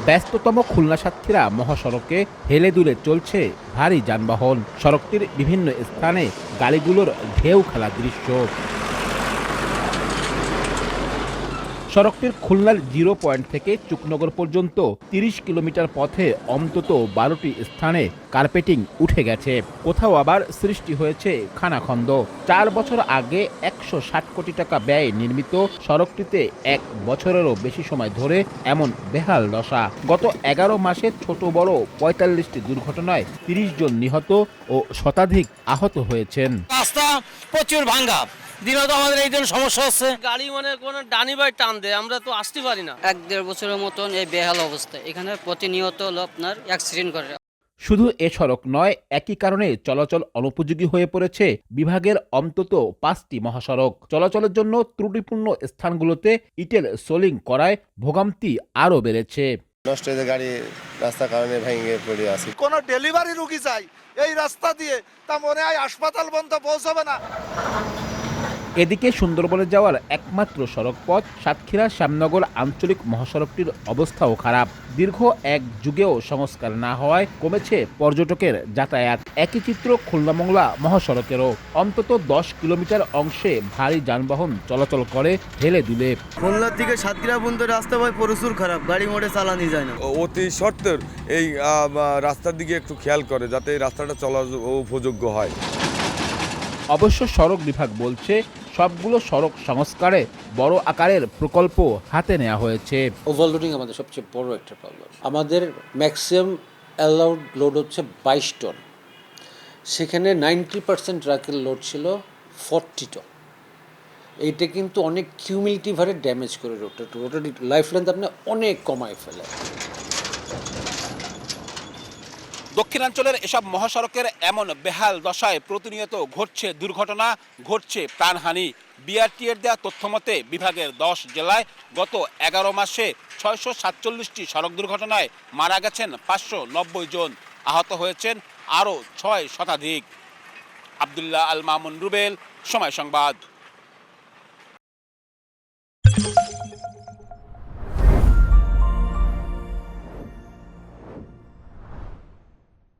ব্যস্ততম খুলনা সাতক্ষীরা মহাসড়কে হেলে দুলে চলছে ভারী যানবাহন। সড়কটির বিভিন্ন স্থানে গাড়িগুলোর ঢেউ খেলা দৃশ্য। সড়কটির খুলনার জিরো পয়েন্ট থেকে চুকনগর পর্যন্ত ৩০ কিলোমিটার পথে অন্তত ১২টি স্থানে কার্পেটিং উঠে গেছে, কোথাও আবার সৃষ্টি হয়েছে খানাখন্দ। ৪ বছর আগে ১৬০ কোটি টাকা ব্যয়ে নির্মিত সড়কটিতে ১ বছরেরও বেশি সময় ধরে এমন বেহাল দশা। গত ১১ মাসে ছোট বড় ৪৫টি দুর্ঘটনায় ৩০ জন নিহত ও শতাধিক আহত হয়েছেন। রাস্তা প্রচুর ভাঙ্গা, দিনত আমাদের এই জন্য সমস্যা হচ্ছে। গাড়ি মানে কোনো ডানি বাই টান দেয়, আমরা তো আসতে পারি না। ১-১.৫ বছরের মতন এই বেহাল অবস্থা। এখানে প্রতিনিয়ত হলো আপনার অ্যাক্সিডেন্ট করে। শুধু এ সড়ক নয়, একই কারণে চলাচল অনুপযোগী হয়ে পড়েছে বিভাগের অন্তত ৫টি মহাসড়ক। চলাচলের জন্য ত্রুটিপূর্ণ স্থানগুলোতে ইটের সোলিং করায় ভোগান্তি আরও বেড়েছে। নষ্ট হয়ে গাড়ি রাস্তার কারণে ভেঙে পড়ে আছে। কোনো ডেলিভারি রুগী চাই এই রাস্তা দিয়ে, তা মনে হয় হাসপাতাল পর্যন্ত পৌঁছাবে না। এদিকে সুন্দরবনে যাওয়ার একমাত্র সড়ক পথ সাতক্ষীরা শ্যামনগর আঞ্চলিক মহাসড়কটির অবস্থাও খারাপ। দীর্ঘ এক যুগেও সংস্কার না হওয়ায় কমেছে পর্যটকের যাতায়াত। একই চিত্র খুলনা মংলা মহাসড়কেরও। অন্তত ১০ কিলোমিটার অংশে ভারী যানবাহন চলাচল করে হেলে দুলে। খুলনা থেকে সাতক্ষীরা পর্যন্ত রাস্তা ভাই প্রচুর খারাপ, গাড়ি মোটে চালানো যায় না। অতি সত্ত্বর এই রাস্তার দিকে একটু খেয়াল করে যাতে এই রাস্তাটা চলার উপযোগ্য হয়। অবশ্য সড়ক বিভাগ বলছে সবগুলো সড়ক সংস্কারে বড় আকারের প্রকল্প হাতে নেওয়া হয়েছে। ওভারলোডিং আমাদের সবচেয়ে বড় একটা প্রবলেম। আমাদের ম্যাক্সিমাম অ্যালাউড লোড হচ্ছে ২২ টন, সেখানে 90% ট্রাকের লোড ছিল 40 টন। এইটা কিন্তু অনেক কিউমিলিটিভ হারে ড্যামেজ করে রোডের লাইফ লেন্থ আপনি অনেক কমায় ফেলে। দক্ষিণাঞ্চলের এসব মহাসড়কের এমন বেহাল দশায় প্রতিনিয়ত ঘটছে দুর্ঘটনা, ঘটছে প্রাণহানি। বিআরটিএর দেওয়া তথ্য মতে বিভাগের ১০ জেলায় গত ১১ মাসে ৬৪৭টি সড়ক দুর্ঘটনায় মারা গেছেন ৫৯০ জন, আহত হয়েছেন আরও ৬ শতাধিক। আব্দুল্লাহ আল মামুন রুবেল, সময় সংবাদ।